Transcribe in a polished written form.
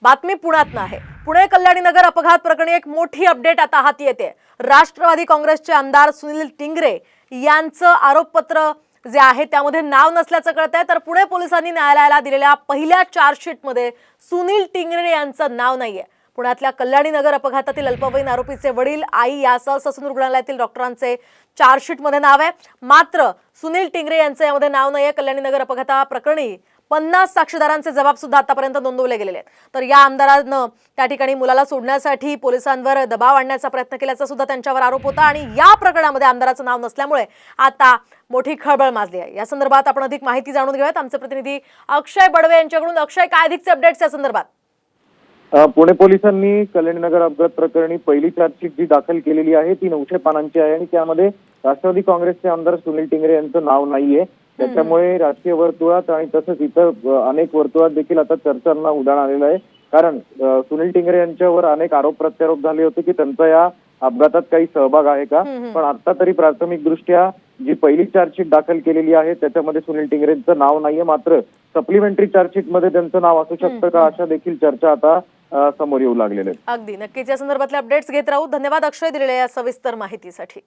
बातमी पुण्यातनं आहे। पुणे कल्याणी नगर अपघात प्रकरणी एक मोठी अपडेट आता हाती येते। राष्ट्रवादी काँग्रेसचे आमदार सुनील टिंगरे यांचं आरोपपत्र जे आहे त्यामध्ये नाव नसल्याचं कळतंय, तर पुणे पोलिसांनी न्यायालयाला दिलेल्या पहिल्या चार्जशीटमध्ये सुनील टिंगरे यांचं नाव नाहीये। पुण्यातल्या कल्याणी नगर अपघातातील अल्पवयीन आरोपीचे वडील, आई यासह ससून रुग्णालयातील डॉक्टरांचे चार्जशीटमध्ये नाव आहे, मात्र सुनील टिंगरे यांचं यामध्ये नाव नाहीये। कल्याणी नगर अपघाताप्रकरणी 50 साक्षीदारांचे जबाब सुद्धा आतापर्यंत नोंदवले गेलेले आहेत। तर या आमदारानं त्या ठिकाणी मुलाला सोडण्यासाठी पोलिसांवर दबाव आणण्याचा प्रयत्न केल्याचा सुद्धा त्यांच्यावर आरोप होता आणि या प्रकरणामध्ये आमदाराचं नाव नसल्यामुळे आता मोठी खळबळ माजली आहे। या संदर्भात आपण अधिक माहिती जाणून घेऊयात आमचे प्रतिनिधी अक्षय बडवे यांच्याकडून। अक्षय, काय अधिकचे अपडेट्स या संदर्भात? पुणे पोलिसांनी कल्याणी नगर अपघात प्रकरणी पहिली चार्जशीट जी दाखल केलेली आहे ती 900 पानांची आहे आणि त्यामध्ये राष्ट्रवादी काँग्रेसचे आमदार सुनील टिंगरे यांचं नाव नाहीये। त्याच्यामुळे राजकीय वर्तुळात आणि तसंच इतर अनेक वर्तुळात देखील आता चर्चांना उधाण आलेलं आहे। कारण सुनील टिंगरे यांच्यावर अनेक आरोप प्रत्यारोप झाले होते की त्यांचा या अपघातात काही सहभाग आहे का, पण आता तरी प्राथमिक दृष्ट्या जी पहिली चार्जशीट दाखल केलेली आहे त्याच्यामध्ये सुनील टिंगरेंचं नाव नाहीये, मात्र सप्लिमेंटरी चार्जशीट मध्ये त्यांचं नाव असू शकतं का, अशा देखील चर्चा आता समोर येऊ लागलेल्या आहेत। अगदी नक्कीच या संदर्भातले अपडेट्स घेत राहू। धन्यवाद अक्षय, दिलेल्या या सविस्तर माहितीसाठी।